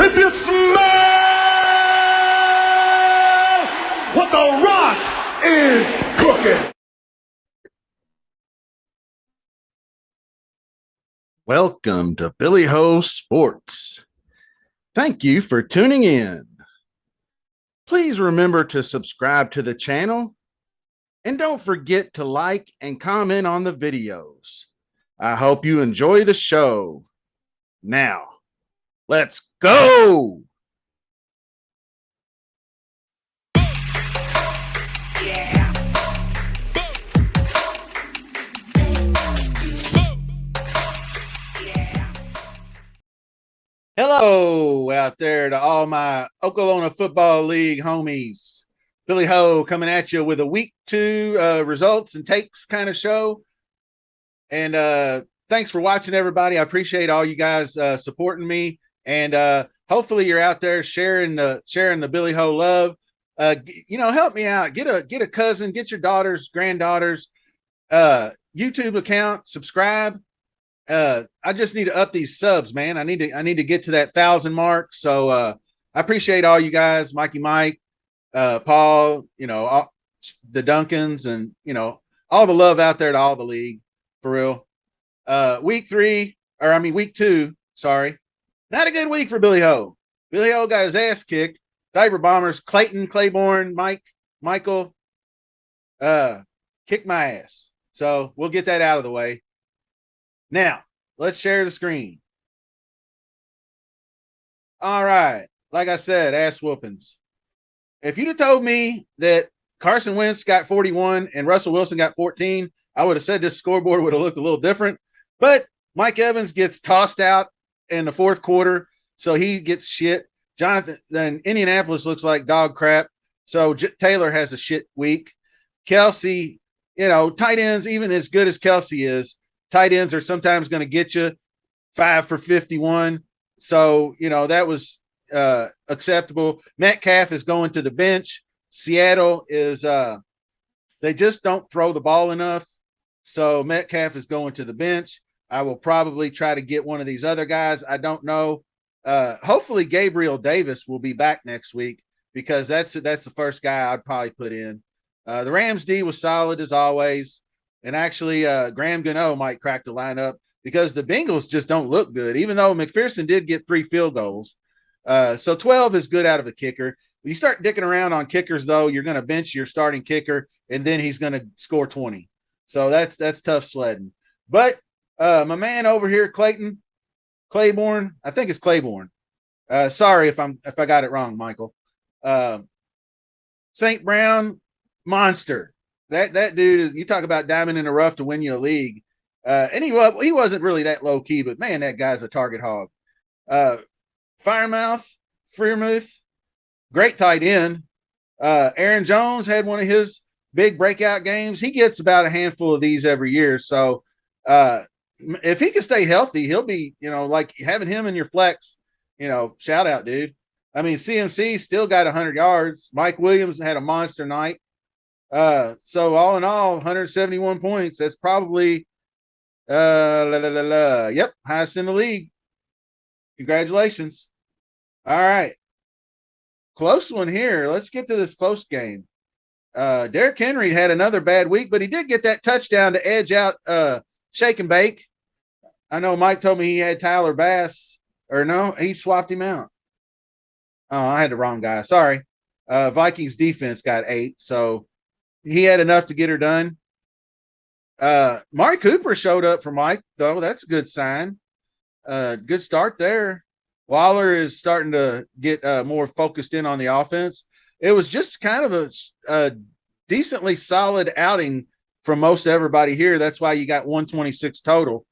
if you smell what the Rock is cooking. Welcome to Billy Ho Sports. Thank you for tuning in. Please remember to subscribe to the channel and don't forget to like and comment on the videos. I hope you enjoy the show. Now, let's go. Hello out there to all my Oklahoma Football League homies. Billy Ho coming at you with a week 2 results and takes kind of show. And thanks for watching, everybody. I appreciate all you guys supporting me. And hopefully you're out there sharing the Billy Ho love. Help me out. Get a cousin, get your daughters, granddaughters, YouTube account, subscribe. I just need to up these subs, man. I need to get to that 1,000 mark. So I appreciate all you guys, Mikey Mike, Paul, all, the Duncans, and all the love out there to all the league, for real. Week 2, sorry. Not a good week for Billy Ho. Billy Ho got his ass kicked. Diver Bombers, Clayton, Claiborne, Michael, kicked my ass. So we'll get that out of the way. Now, let's share the screen. All right. Like I said, ass whoopings. If you'd have told me that Carson Wentz got 41 and Russell Wilson got 14, I would have said this scoreboard would have looked a little different. But Mike Evans gets tossed out in the fourth quarter, so he gets shit. Then Indianapolis looks like dog crap. So Taylor has a shit week. Kelsey, tight ends, even as good as Kelsey is, tight ends are sometimes going to get you 5 for 51. So, that was acceptable. Metcalf is going to the bench. Seattle is they just don't throw the ball enough. So Metcalf is going to the bench. I will probably try to get one of these other guys. I don't know. Hopefully Gabriel Davis will be back next week, because that's the first guy I'd probably put in. The Rams D was solid as always. And actually, Graham Gano might crack the lineup, because the Bengals just don't look good, even though McPherson did get 3 field goals. So 12 is good out of a kicker. When you start dicking around on kickers, though, you're going to bench your starting kicker, and then he's going to score 20. So that's tough sledding. But my man over here, Claiborne, I think it's Claiborne. Sorry if I got it wrong, Michael. St. Brown, monster. That dude, you talk about diamond in the rough to win you a league. And he wasn't really that low key, but man, that guy's a target hog. Freermuth, great tight end. Aaron Jones had one of his big breakout games. He gets about a handful of these every year. So if he can stay healthy, he'll be, like having him in your flex, shout out, dude. I mean, CMC still got 100 yards. Mike Williams had a monster night. So all in all, 171 points. That's probably, highest in the league. Congratulations. All right. Close one here. Let's get to this close game. Derrick Henry had another bad week, but he did get that touchdown to edge out, Shake and Bake. I know Mike told me he had Tyler Bass, or no, he swapped him out. Oh, I had the wrong guy. Sorry. Vikings defense got 8. So, he had enough to get her done. Mari Cooper showed up for Mike, though. That's a good sign. Good start there. Waller is starting to get more focused in on the offense. It was just kind of a decently solid outing from most everybody here. That's why you got 126 total.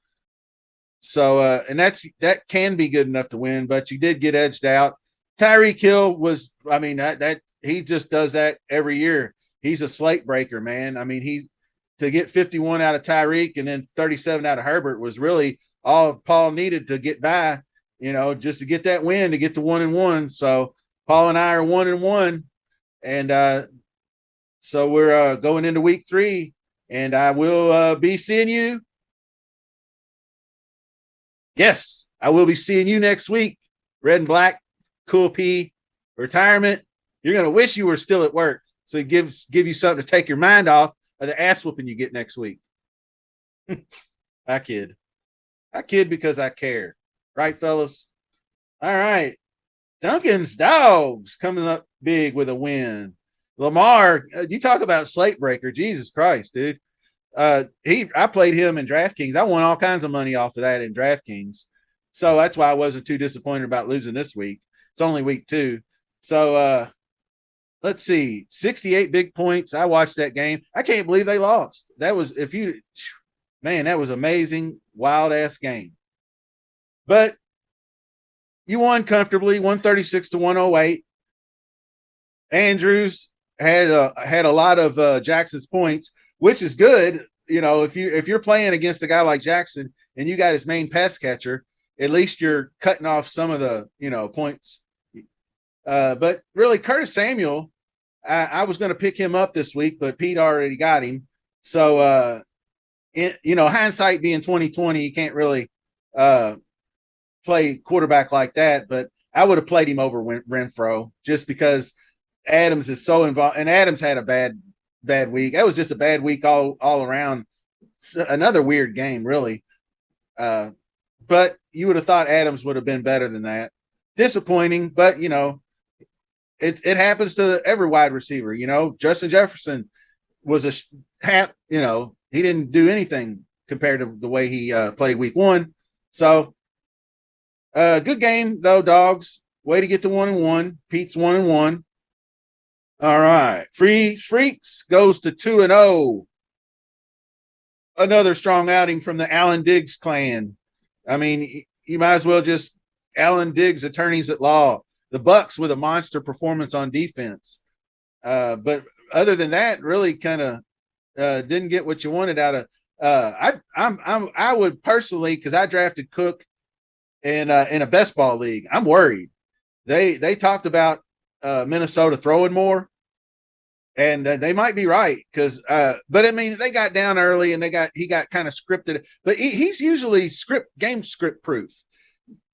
So, and that can be good enough to win, but you did get edged out. Tyreek Hill was, that he just does that every year. He's a slate breaker, man. I mean, to get 51 out of Tyreek and then 37 out of Herbert was really all Paul needed to get by, just to get that win, to get to 1-1. So Paul and I are 1-1. And so we're going into week 3, and I will be seeing you. Yes, I will be seeing you next week. Red and black. cool P, retirement, you're going to wish you were still at work. So it give you something to take your mind off of the ass whooping you get next week. I kid. I kid because I care. Right, fellas? All right. Duncan's Dogs coming up big with a win. Lamar, you talk about slate breaker. Jesus Christ, dude. I played him in DraftKings. I won all kinds of money off of that in DraftKings. So that's why I wasn't too disappointed about losing this week. It's only week 2. So let's see. 68 big points. I watched that game. I can't believe they lost. That was that was amazing, wild ass game. But you won comfortably, 136 to 108. Andrews had a lot of Jackson's points, which is good. You know, if you're playing against a guy like Jackson and you got his main pass catcher, at least you're cutting off some of the points. But really, Curtis Samuel, I was going to pick him up this week, but Pete already got him. So hindsight being 2020, you can't really play quarterback like that. But I would have played him over Renfro just because Adams is so involved, and Adams had a bad week. That was just a bad week all around. Another weird game, really. But you would have thought Adams would have been better than that. Disappointing, but it happens to every wide receiver. Justin Jefferson was he didn't do anything compared to the way he played week 1. So good game though, Dogs. Way to get to 1-1. Pete's 1-1. All right. Freaks goes to 2-0. Another strong outing from the Allen Diggs clan. I mean, you might as well just Allen Diggs attorneys at law. The Bucks with a monster performance on defense. But other than that, really kind of didn't get what you wanted out of. I would personally, because I drafted Cook in a best ball league. I'm worried. They talked about Minnesota throwing more. And they might be right because, but I mean, they got down early and he got kind of scripted. But he's usually game script proof.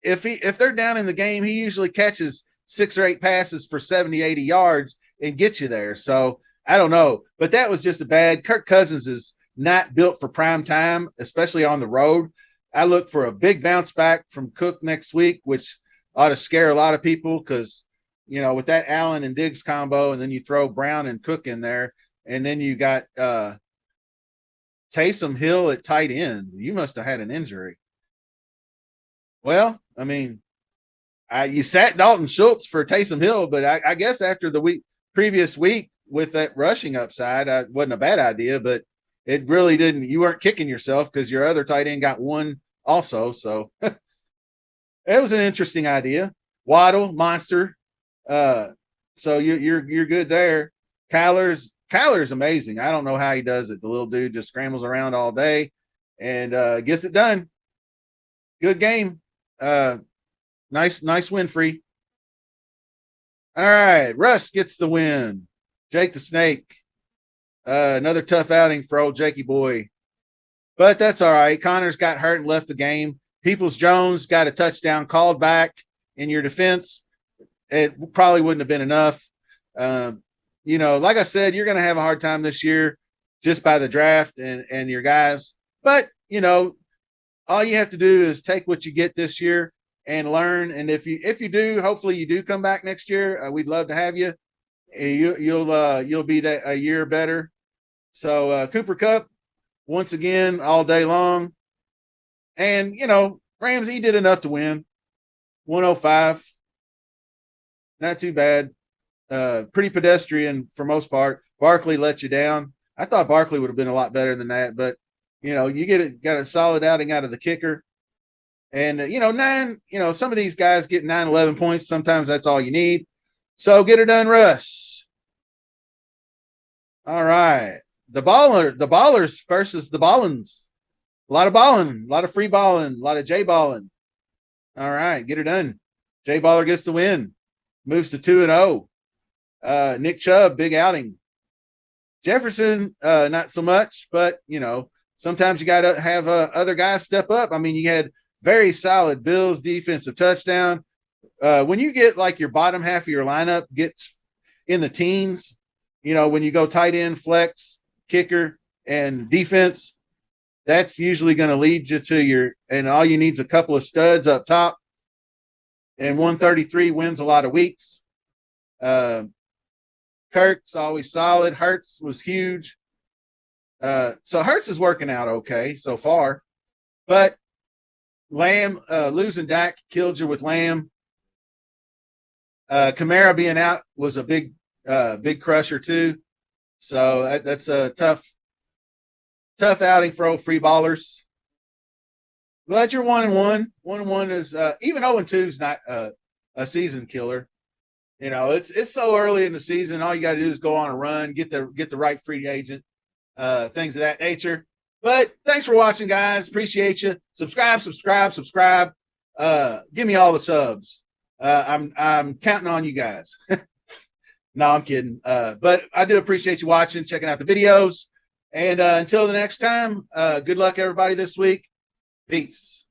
If they're down in the game, he usually catches 6 or 8 passes for 70, 80 yards and gets you there. So I don't know, but that was just a bad. Kirk Cousins is not built for prime time, especially on the road. I look for a big bounce back from Cook next week, which ought to scare a lot of people because. With that Allen and Diggs combo, and then you throw Brown and Cook in there, and then you got Taysom Hill at tight end. You must have had an injury. Well, I mean, you sat Dalton Schultz for Taysom Hill, but I guess after the previous week with that rushing upside, it wasn't a bad idea, but it really didn't. You weren't kicking yourself because your other tight end got one also. So it was an interesting idea. Waddle, monster. So you're good there. Kyler's amazing. I don't know how he does it. The little dude just scrambles around all day and gets it done. Good game. Nice win, Free. All right, Russ gets the win. Jake the Snake. Another tough outing for old Jakey boy. But that's all right. Connors got hurt and left the game. Peoples-Jones got a touchdown called back in your defense. It probably wouldn't have been enough. Like I said, you're going to have a hard time this year just by the draft and your guys. But, all you have to do is take what you get this year and learn. And if you do, hopefully you do come back next year. We'd love to have you. You'll be that a year better. So Cooper Kupp, once again, all day long. And, Ramsey did enough to win. 105. Not too bad. Pretty pedestrian for most part. Barkley let you down. I thought Barkley would have been a lot better than that, but you got a solid outing out of the kicker. And some of these guys get 9, 11 points. Sometimes that's all you need. So get her done, Russ. All right. The ballers versus the ballins. A lot of balling, a lot of free balling, a lot of J balling. All right, get her done. J Baller gets the win. Moves to 2-0. Nick Chubb, big outing. Jefferson, not so much, but sometimes you got to have other guys step up. I mean, you had very solid Bills defensive touchdown. When you get like your bottom half of your lineup gets in the teens, when you go tight end, flex, kicker, and defense, that's usually going to lead you to and all you need is a couple of studs up top. And 133 wins a lot of weeks. Kirk's always solid. Hurts was huge. So Hurts is working out okay so far. But Lamb, losing Dak killed you with Lamb. Kamara being out was a big crusher too. So that's a tough outing for old free ballers. But you're 1-1. 1-1 is even 0-2 is not a season killer. It's so early in the season. All you got to do is go on a run, get the right free agent, things of that nature. But thanks for watching, guys. Appreciate you. Subscribe. Give me all the subs. I'm counting on you guys. No, I'm kidding. But I do appreciate you watching, checking out the videos. And until the next time, good luck, everybody, this week. Peace.